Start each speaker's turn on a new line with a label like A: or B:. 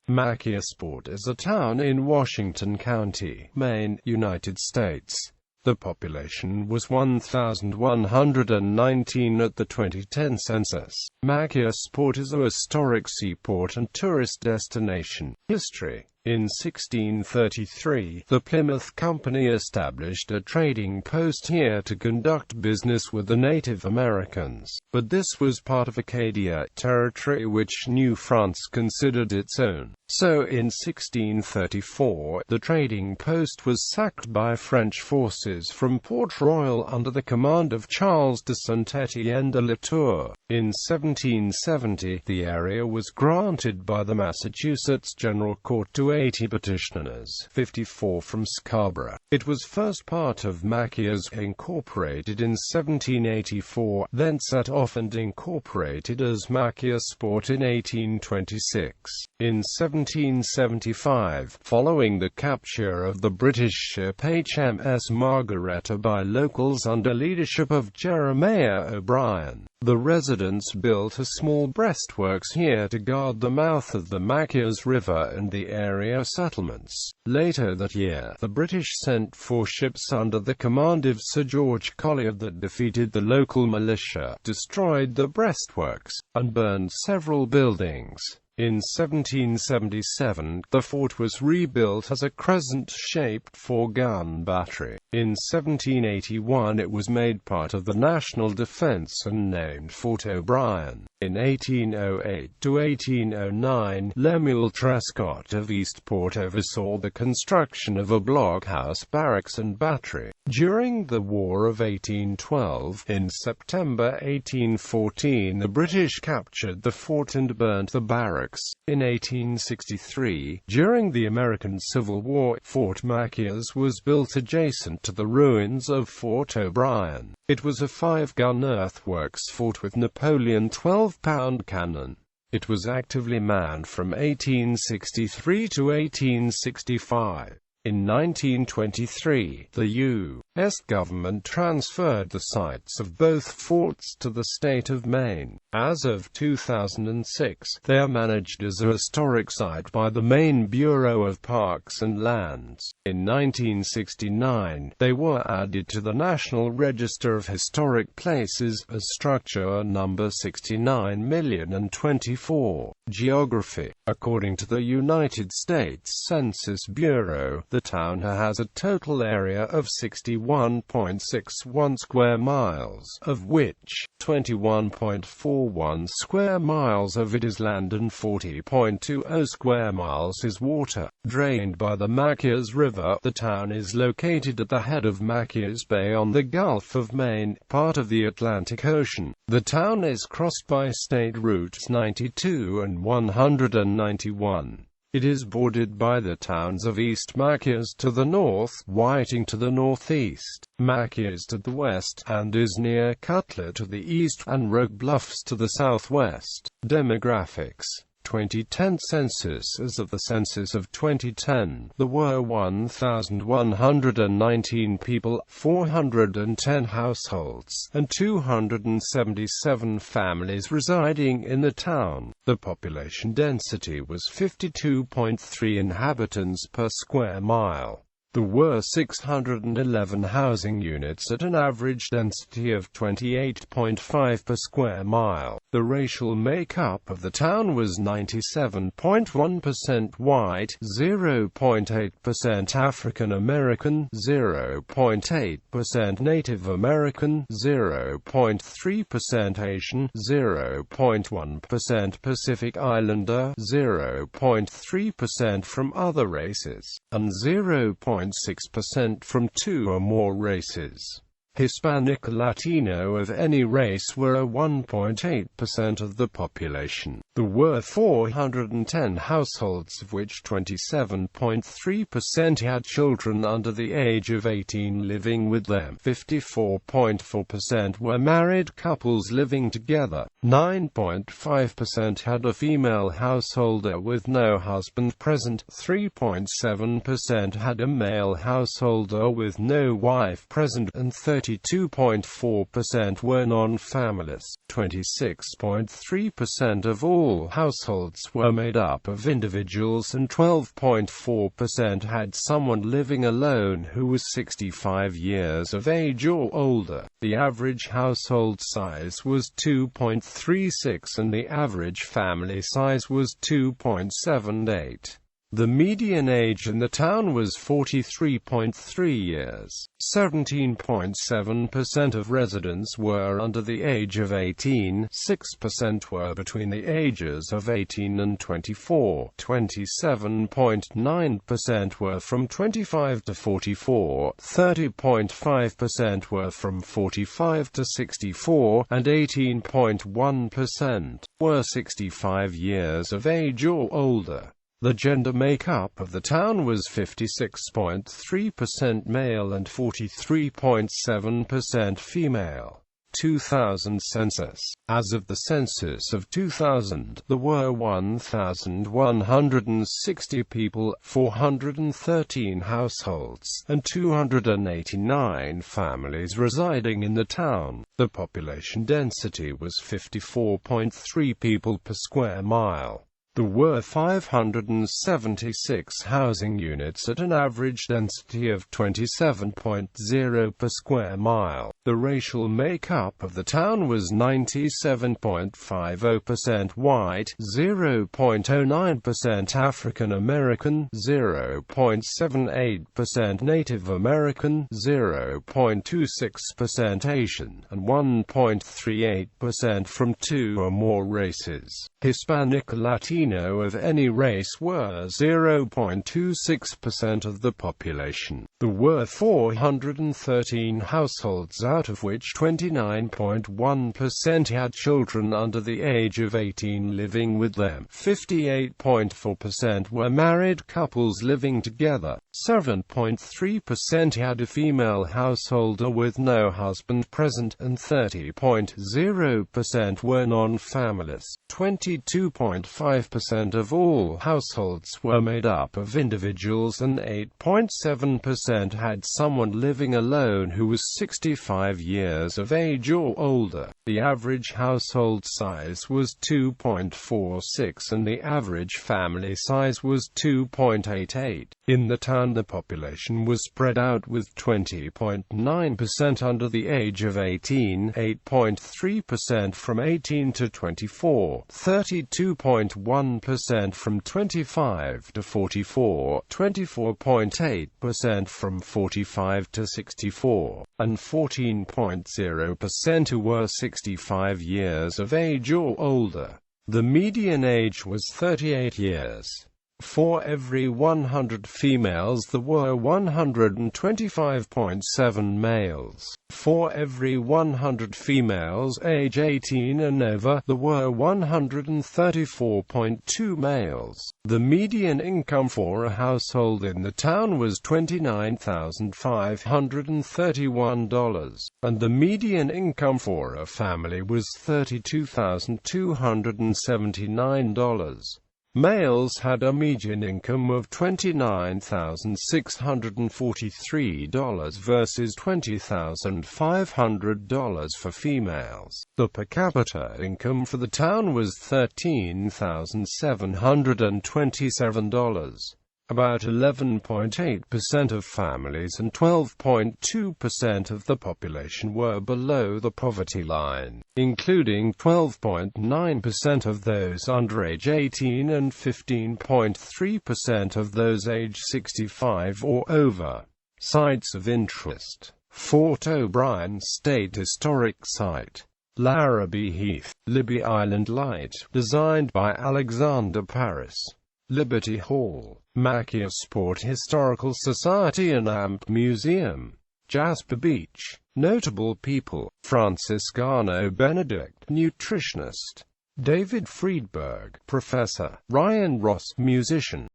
A: Machiasport is a town in Washington County, Maine, United States. The population was 1,119 at the 2010 census. Machiasport is a historic seaport and tourist destination. History. In 1633, the Plymouth Company established a trading post here to conduct business with the Native Americans, but this was part of Acadia territory which New France considered its own. So in 1634, the trading post was sacked by French forces from Port Royal under the command of Charles de Saint-Étienne de La Tour. In 1770, the area was granted by the Massachusetts General Court to 80 petitioners, 54 from Scarborough. It was first part of Machias, incorporated in 1784, then set off and incorporated as Machiasport in 1826. In 1775, following the capture of the British ship HMS Margaretta by locals under leadership of Jeremiah O'Brien, the residents built a small breastworks here to guard the mouth of the Machias River and the area settlements. Later that year, the British sent 4 ships under the command of Sir George Collier that defeated the local militia, destroyed the breastworks, and burned several buildings. In 1777, the fort was rebuilt as a crescent-shaped 4-gun battery. In 1781 it was made part of the national defense and named Fort O'Brien. In 1808–1809, Lemuel Trescott of Eastport oversaw the construction of a blockhouse, barracks and battery. During the War of 1812, in September 1814, the British captured the fort and burnt the barracks. In 1863, during the American Civil War, Fort Machias was built adjacent to the ruins of Fort O'Brien. It was a 5-gun earthworks fort with Napoleon 12-pound cannon. It was actively manned from 1863 to 1865. In 1923, the U.S. government transferred the sites of both forts to the state of Maine. As of 2006, they are managed as a historic site by the Maine Bureau of Parks and Lands. In 1969, they were added to the National Register of Historic Places as structure number 69,024. Geography. According to the United States Census Bureau, the town has a total area of 61.61 square miles, of which 21.41 square miles of it is land and 40.20 square miles is water, drained by the Machias River. The town is located at the head of Machias Bay on the Gulf of Maine, part of the Atlantic Ocean. The town is crossed by State Routes 92 and 191. It is bordered by the towns of East Machias to the north, Whiting to the northeast, Machias to the west, and is near Cutler to the east, and Rogue Bluffs to the southwest. Demographics. 2010 census. As of the census of 2010, there were 1,119 people, 410 households, and 277 families residing in the town. The population density was 52.3 inhabitants per square mile. There were 611 housing units at an average density of 28.5 per square mile. The racial makeup of the town was 97.1% white, 0.8% African American, 0.8% Native American, 0.3% Asian, 0.1% Pacific Islander, 0.3% from other races, and 0.6% from 2 or more races. Hispanic or Latino of any race were 1.8% of the population. There were 410 households, of which 27.3% had children under the age of 18 living with them. 54.4% were married couples living together. 9.5% had a female householder with no husband present. 3.7% had a male householder with no wife present, and 32.4% were non-families. 26.3% of all all households were made up of individuals, and 12.4% had someone living alone who was 65 years of age or older. The average household size was 2.36 and the average family size was 2.78. The median age in the town was 43.3 years. 17.7% of residents were under the age of 18, 6% were between the ages of 18 and 24, 27.9% were from 25 to 44, 30.5% were from 45 to 64, and 18.1% were 65 years of age or older. The gender makeup of the town was 56.3% male and 43.7% female. 2000 census. As of the census of 2000, there were 1,160 people, 413 households, and 289 families residing in the town. The population density was 54.3 people per square mile. There were 576 housing units at an average density of 27.0 per square mile. The racial makeup of the town was 97.50% white, 0.09% African American, 0.78% Native American, 0.26% Asian, and 1.38% from two or more races. Hispanic or Latino of any race were 0.26% of the population. There were 413 households, out of which 29.1% had children under the age of 18 living with them. 58.4% were married couples living together. 7.3% had a female householder with no husband present, and 30.0% were non-families. 22.5% of all households were made up of individuals, and 8.7% had someone living alone who was 65 years of age or older. The average household size was 2.46 and the average family size was 2.88. In the town, the population was spread out, with 20.9% under the age of 18, 8.3% from 18 to 24, 32.1% from 25 to 44, 24.8% from 45 to 64, and 14.0% who were 65 years of age or older. The median age was 38 years. For every 100 females there were 125.7 males. For every 100 females age 18 and over, there were 134.2 males. The median income for a household in the town was $29,531, and the median income for a family was $32,279. Males had a median income of $29,643 versus $20,500 for females. The per capita income for the town was $13,727. About 11.8% of families and 12.2% of the population were below the poverty line, including 12.9% of those under age 18 and 15.3% of those age 65 or over. Sites of interest: Fort O'Brien State Historic Site, Larrabee Heath, Libby Island Light, designed by Alexander Paris. Liberty Hall, Machiasport Historical Society and Amp Museum. Jasper Beach. Notable people: Francis Garneau Benedict, nutritionist; David Friedberg, professor; Ryan Ross, musician.